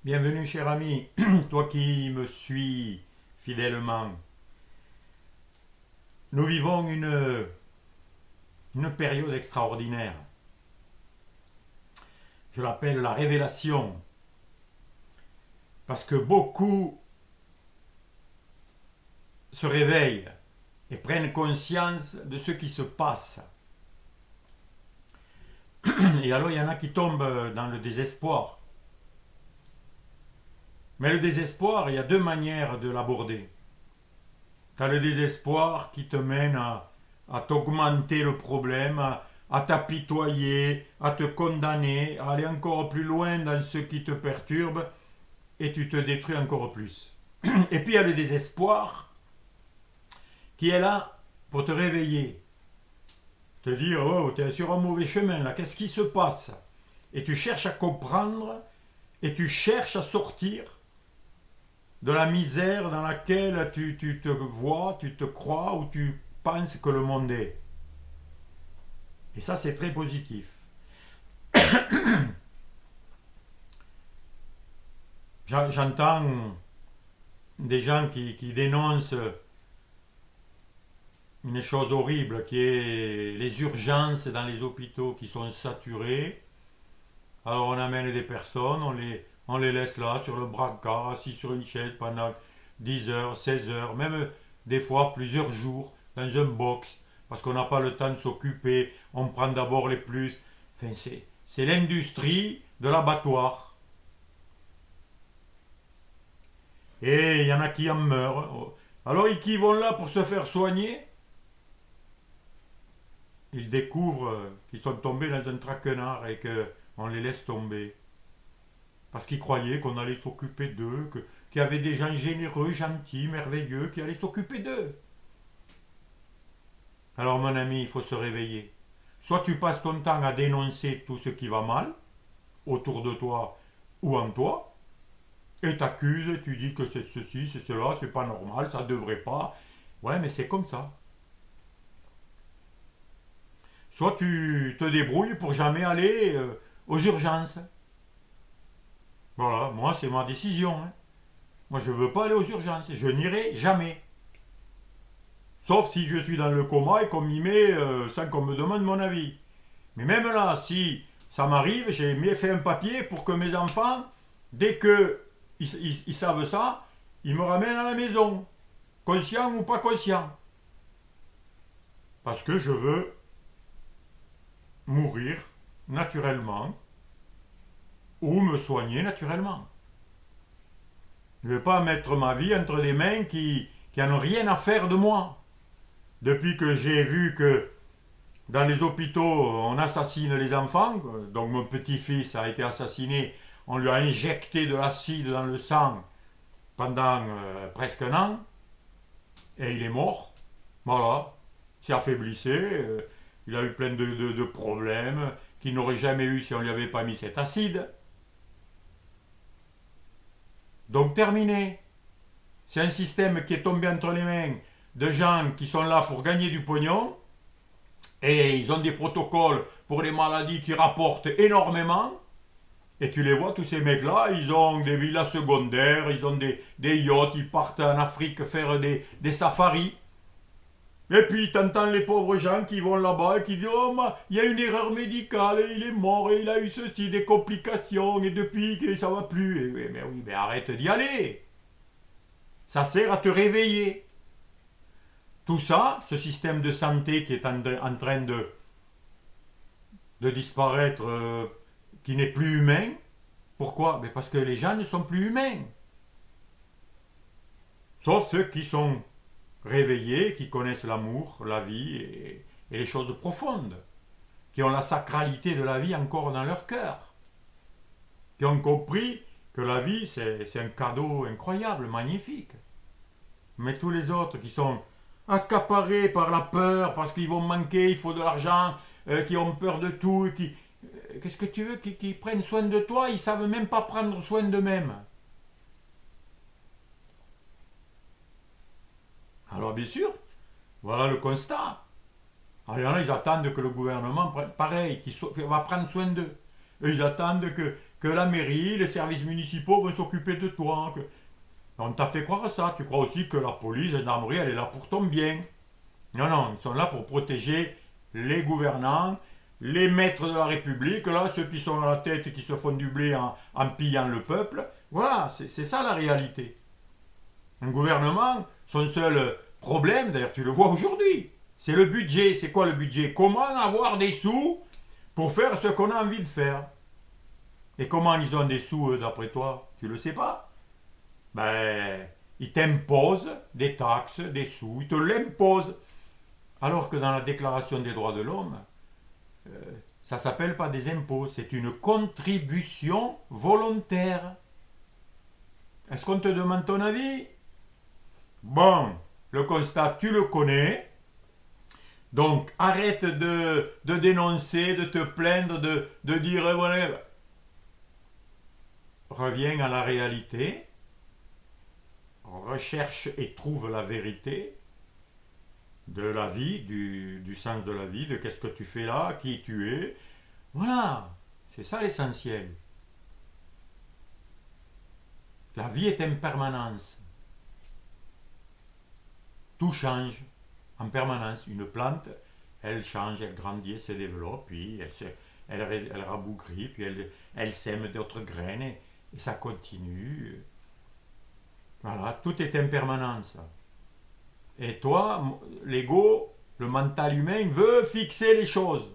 Bienvenue cher ami, toi qui me suis fidèlement. Nous vivons une période extraordinaire. Je l'appelle la révélation. Parce que beaucoup se réveillent et prennent conscience de ce qui se passe. Et alors il y en a qui tombent dans le désespoir. Mais le désespoir, il y a deux manières de l'aborder. Tu as le désespoir qui te mène à t'augmenter le problème, à t'apitoyer, à te condamner, à aller encore plus loin dans ce qui te perturbe et tu te détruis encore plus. Et puis il y a le désespoir qui est là pour te réveiller, te dire oh, tu es sur un mauvais chemin là, qu'est-ce qui se passe? Et tu cherches à comprendre et tu cherches à sortir de la misère dans laquelle tu te vois, tu te crois ou tu penses que le monde est. Et ça, c'est très positif. J'entends des gens qui dénoncent une chose horrible qui est les urgences dans les hôpitaux qui sont saturées. Alors on amène des personnes, on les laisse là sur le brancard, assis sur une chaise pendant 10 heures, 16 heures, même des fois plusieurs jours dans un box, parce qu'on n'a pas le temps de s'occuper, on prend d'abord les plus. Enfin, c'est l'industrie de l'abattoir. Et il y en a qui en meurent. Alors qui vont là pour se faire soigner, ils découvrent qu'ils sont tombés dans un traquenard et qu'on les laisse tomber. Parce qu'ils croyaient qu'on allait s'occuper d'eux, qu'il y avait des gens généreux, gentils, merveilleux, qui allaient s'occuper d'eux. Alors mon ami, il faut se réveiller. Soit tu passes ton temps à dénoncer tout ce qui va mal, autour de toi ou en toi, et t'accuses, tu dis que c'est ceci, c'est cela, c'est pas normal, ça devrait pas. Ouais, mais c'est comme ça. Soit tu te débrouilles pour jamais aller aux urgences. Voilà, moi c'est ma décision. Hein. Moi je ne veux pas aller aux urgences, je n'irai jamais. Sauf si je suis dans le coma et qu'on m'y met sans qu'on me demande mon avis. Mais même là, si ça m'arrive, j'ai fait un papier pour que mes enfants, dès que ils savent ça, ils me ramènent à la maison, conscient ou pas conscient. Parce que je veux mourir naturellement ou me soigner naturellement. Je ne vais pas mettre ma vie entre des mains qui n'ont rien à faire de moi. Depuis que j'ai vu que dans les hôpitaux, on assassine les enfants, donc mon petit-fils a été assassiné, on lui a injecté de l'acide dans le sang pendant presque un an, et il est mort. Voilà, il s'est affaiblissé, il a eu plein de problèmes qu'il n'aurait jamais eu si on ne lui avait pas mis cet acide. Donc terminé. C'est un système qui est tombé entre les mains de gens qui sont là pour gagner du pognon et ils ont des protocoles pour les maladies qui rapportent énormément. Et tu les vois, tous ces mecs-là, ils ont des villas secondaires, ils ont des yachts, ils partent en Afrique faire des safaris. Et puis t'entends les pauvres gens qui vont là-bas et qui disent oh, il y a une erreur médicale, et il est mort, et il a eu ceci, des complications, et depuis que ça va plus. Mais oui, mais arrête d'y aller. Ça sert à te réveiller. Tout ça, ce système de santé qui est en train de disparaître, qui n'est plus humain, pourquoi? Parce que les gens ne sont plus humains. Sauf ceux qui sont réveillés, qui connaissent l'amour, la vie et les choses profondes, qui ont la sacralité de la vie encore dans leur cœur, qui ont compris que la vie c'est un cadeau incroyable, magnifique. Mais tous les autres qui sont accaparés par la peur, parce qu'ils vont manquer, il faut de l'argent, qui ont peur de tout, qu'est-ce que tu veux, qui prennent soin de toi, ils ne savent même pas prendre soin d'eux-mêmes. Alors bien sûr, voilà le constat. Alors il y en a, ils attendent que le gouvernement, pareil, va prendre soin d'eux. Eux, ils attendent que la mairie, les services municipaux vont s'occuper de toi. On t'a fait croire ça. Tu crois aussi que la police, la gendarmerie, elle est là pour ton bien. Non, non, ils sont là pour protéger les gouvernants, les maîtres de la République, là, ceux qui sont à la tête et qui se font du blé en pillant le peuple. Voilà, c'est ça la réalité. Un gouvernement, son seul problème, d'ailleurs tu le vois aujourd'hui, c'est le budget. C'est quoi le budget? Comment avoir des sous pour faire ce qu'on a envie de faire? Et comment ils ont des sous, eux, d'après toi? Tu le sais pas? Ben, ils t'imposent des taxes, des sous, ils te l'imposent. Alors que dans la Déclaration des droits de l'homme, ça s'appelle pas des impôts, c'est une contribution volontaire. Est-ce qu'on te demande ton avis? Bon, le constat, tu le connais. Donc, arrête de dénoncer, de te plaindre, de dire, voilà. Reviens à la réalité, recherche et trouve la vérité de la vie, du sens de la vie, de qu'est-ce que tu fais là, qui tu es. Voilà, c'est ça l'essentiel. La vie est en permanence. Tout change en permanence. Une plante, elle change, elle grandit, elle se développe, puis elle rabougrit, puis elle sème d'autres graines, et ça continue. Voilà, tout est en permanence. Et toi, l'ego, le mental humain, veut fixer les choses.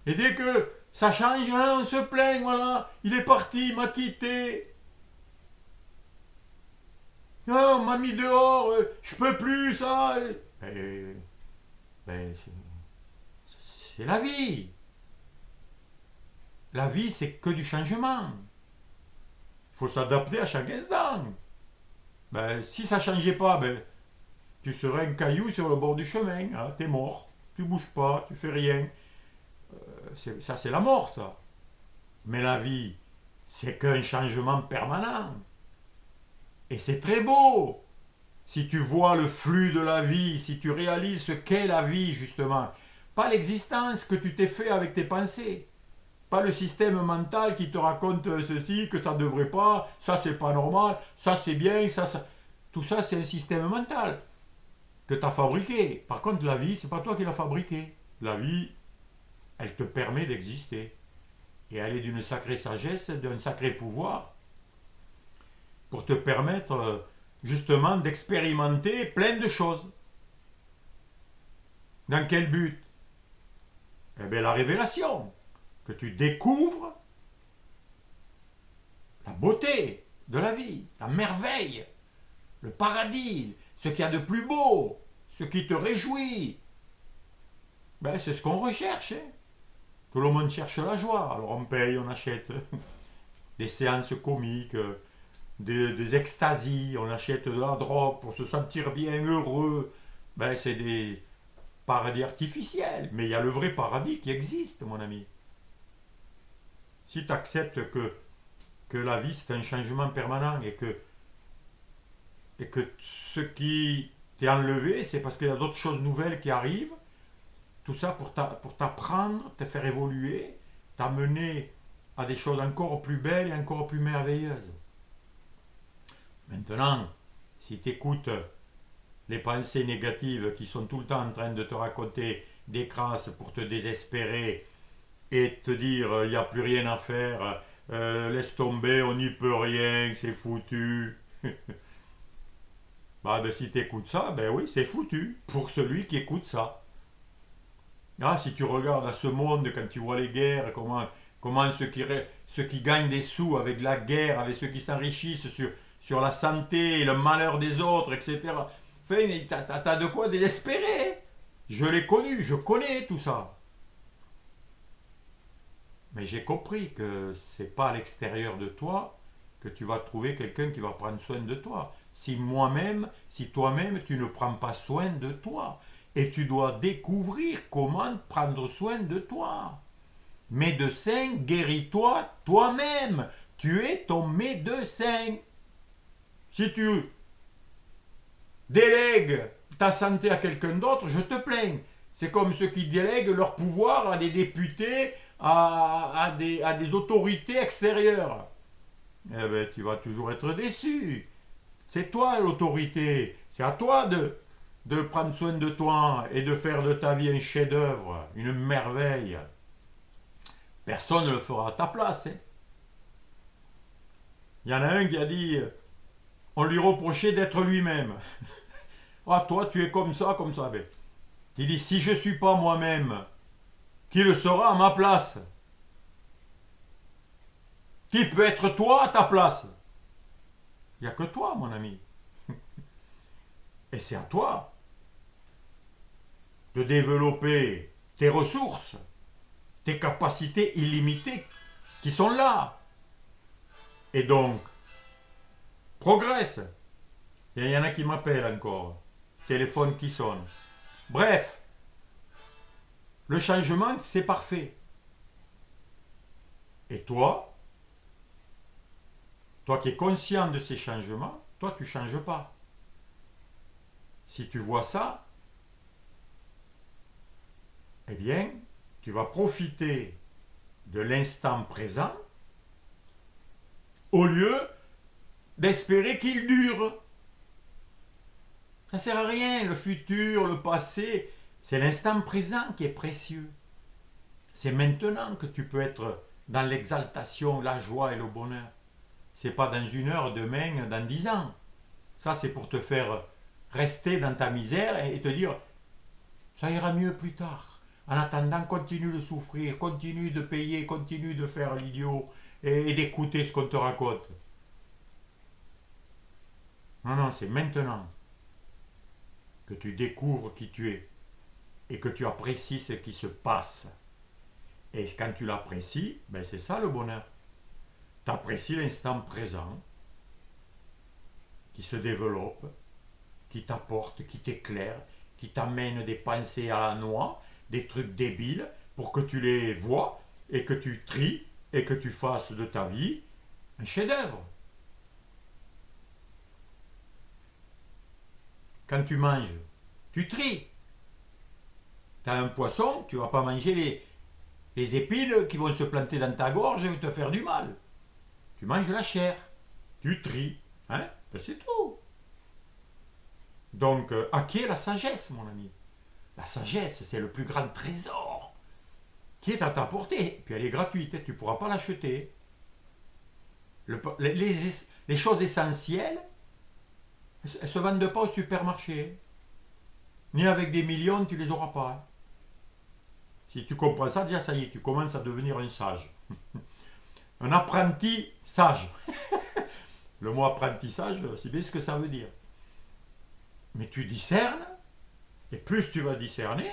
Et dès que ça change, hein, on se plaint, voilà, il est parti, il m'a quitté. Ah, on m'a mis dehors, je peux plus, ça. Ben, c'est la vie. La vie, c'est que du changement. Il faut s'adapter à chaque instant. Ben, si ça ne changeait pas, ben, tu serais un caillou sur le bord du chemin. Hein, t'es mort. Tu bouges pas, tu fais rien. Ça, c'est la mort, ça. Mais la vie, c'est qu'un changement permanent. Et c'est très beau. Si tu vois le flux de la vie, si tu réalises ce qu'est la vie, justement. Pas l'existence que tu t'es fait avec tes pensées. Pas le système mental qui te raconte ceci, que ça ne devrait pas, ça c'est pas normal, ça c'est bien, ça. Tout ça c'est un système mental que tu as fabriqué. Par contre, la vie, c'est pas toi qui l'as fabriqué. La vie, elle te permet d'exister. Et elle est d'une sacrée sagesse, d'un sacré pouvoir pour te permettre justement d'expérimenter plein de choses. Dans quel but? Eh bien, la révélation. Que tu découvres la beauté de la vie, la merveille, le paradis, ce qu'il y a de plus beau, ce qui te réjouit. Ben, c'est ce qu'on recherche. Hein. Tout le monde cherche la joie. Alors on paye, on achète des séances comiques, des extasies, on achète de la drogue pour se sentir bien heureux. Ben, c'est des paradis artificiels. Mais il y a le vrai paradis qui existe, mon ami. Si tu acceptes que la vie c'est un changement permanent et que ce qui t'est enlevé, c'est parce qu'il y a d'autres choses nouvelles qui arrivent, tout ça pour t'apprendre, te faire évoluer, t'amener à des choses encore plus belles et encore plus merveilleuses. Maintenant, si tu écoutes les pensées négatives qui sont tout le temps en train de te raconter des crasses pour te désespérer, et te dire il n'y a plus rien à faire, laisse tomber, on n'y peut rien, c'est foutu. Bah, ben, si tu écoutes ça, ben oui, c'est foutu pour celui qui écoute ça. Ah, si tu regardes à ce monde, quand tu vois les guerres, comment ceux qui gagnent des sous avec la guerre, avec ceux qui s'enrichissent sur la santé et le malheur des autres, etc. Enfin, t'as de quoi désespérer. Je l'ai connu, je connais tout ça. Mais j'ai compris que c'est pas à l'extérieur de toi que tu vas trouver quelqu'un qui va prendre soin de toi. Si toi-même, tu ne prends pas soin de toi. Et tu dois découvrir comment prendre soin de toi. Médecin, guéris-toi toi-même. Tu es ton médecin. Si tu délègues ta santé à quelqu'un d'autre, je te plains. C'est comme ceux qui délèguent leur pouvoir à des députés, à des autorités extérieures, eh bien, tu vas toujours être déçu. C'est toi l'autorité. C'est à toi de prendre soin de toi et de faire de ta vie un chef-d'œuvre, une merveille. Personne ne le fera à ta place. Hein. Il y en a un qui a dit, on lui reprochait d'être lui-même. Ah, toi, tu es comme ça, comme ça. Ben, il dit, si je ne suis pas moi-même, qui le sera à ma place? Qui peut être toi à ta place? Il n'y a que toi, mon ami. Et c'est à toi de développer tes ressources, tes capacités illimitées qui sont là. Et donc, progresse. Et il y en a qui m'appellent encore. Téléphone qui sonne. Bref, le changement, c'est parfait. Et toi qui es conscient de ces changements, toi, tu ne changes pas. Si tu vois ça, eh bien, tu vas profiter de l'instant présent au lieu d'espérer qu'il dure. Ça ne sert à rien, le futur, le passé, c'est l'instant présent qui est précieux. C'est maintenant que tu peux être dans l'exaltation, la joie et le bonheur. C'est pas dans 1 heure, demain, dans 10 ans. Ça, c'est pour te faire rester dans ta misère et te dire ça ira mieux plus tard. En attendant, continue de souffrir, continue de payer, continue de faire l'idiot et d'écouter ce qu'on te raconte. Non, non, c'est maintenant que tu découvres qui tu es et que tu apprécies ce qui se passe. Et quand tu l'apprécies, ben c'est ça le bonheur. Tu apprécies l'instant présent qui se développe, qui t'apporte, qui t'éclaire, qui t'amène des pensées à la noix, des trucs débiles, pour que tu les vois et que tu tries et que tu fasses de ta vie un chef-d'œuvre. Quand tu manges, tu tries. Tu as un poisson, tu ne vas pas manger les épines qui vont se planter dans ta gorge et te faire du mal. Tu manges la chair, tu tries. Hein? Ben c'est tout. Donc, acquiers la sagesse, mon ami. La sagesse, c'est le plus grand trésor qui est à ta portée. Puis elle est gratuite, tu ne pourras pas l'acheter. Les choses essentielles, elles ne se vendent pas au supermarché. Ni avec des millions, tu ne les auras pas. Si tu comprends ça, déjà ça y est, tu commences à devenir un sage. Un apprenti sage. Le mot apprentissage, c'est bien ce que ça veut dire. Mais tu discernes, et plus tu vas discerner,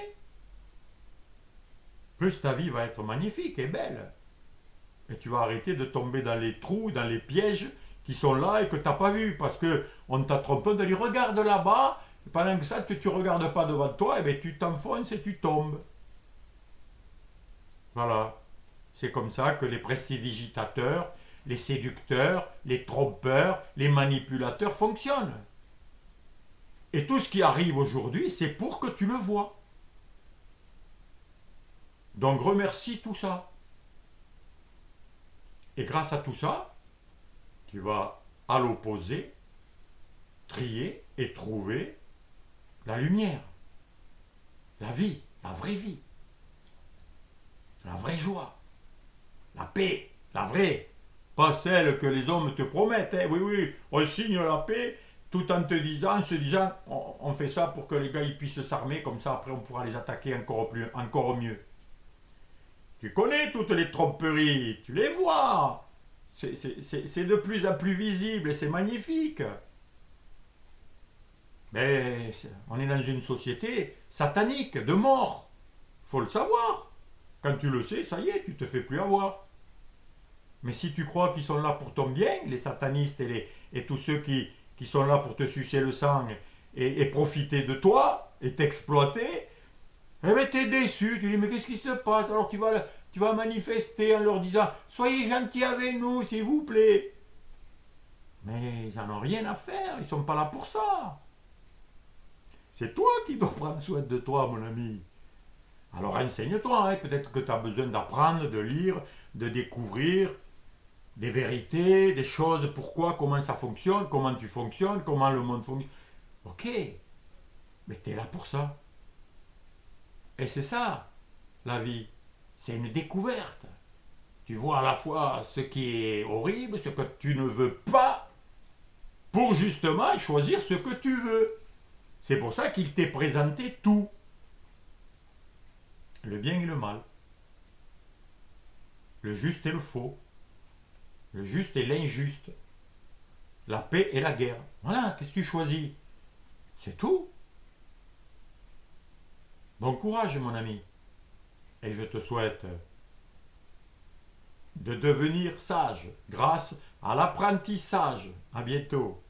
plus ta vie va être magnifique et belle. Et tu vas arrêter de tomber dans les trous, dans les pièges qui sont là et que tu n'as pas vu. Parce qu'on t'a trompé, on t'a dit regarde là-bas, et pendant que ça, tu ne regardes pas devant toi, et bien tu t'enfonces et tu tombes. Voilà. C'est comme ça que les prestidigitateurs, les séducteurs, les trompeurs, les manipulateurs fonctionnent. Et tout ce qui arrive aujourd'hui, c'est pour que tu le vois. Donc remercie tout ça. Et grâce à tout ça, tu vas à l'opposé trier et trouver la lumière, la vie, la vraie vie, la vraie joie, la paix, la vraie, pas celle que les hommes te promettent. Hein. Oui, oui, on signe la paix tout en en se disant, on fait ça pour que les gars ils puissent s'armer, comme ça après on pourra les attaquer encore mieux. Tu connais toutes les tromperies, tu les vois. C'est de plus en plus visible et c'est magnifique. Mais on est dans une société satanique, de mort. Faut le savoir. Quand tu le sais, ça y est, tu te fais plus avoir. Mais si tu crois qu'ils sont là pour ton bien, les satanistes et tous ceux qui sont là pour te sucer le sang et profiter de toi et t'exploiter, eh bien t'es déçu, tu dis mais qu'est-ce qui se passe? Alors tu vas manifester en leur disant soyez gentils avec nous s'il vous plaît. Mais ils n'en ont rien à faire, ils ne sont pas là pour ça. C'est toi qui dois prendre soin de toi mon ami. Alors renseigne-toi, hein, peut-être que tu as besoin d'apprendre, de lire, de découvrir des vérités, des choses, pourquoi, comment ça fonctionne, comment tu fonctionnes, comment le monde fonctionne. Ok, mais tu es là pour ça. Et c'est ça, la vie. C'est une découverte. Tu vois à la fois ce qui est horrible, ce que tu ne veux pas, pour justement choisir ce que tu veux. C'est pour ça qu'il t'est présenté tout. Le bien et le mal. Le juste et le faux. Le juste et l'injuste. La paix et la guerre. Voilà, qu'est-ce que tu choisis? C'est tout. Bon courage, mon ami. Et je te souhaite de devenir sage grâce à l'apprentissage. À bientôt.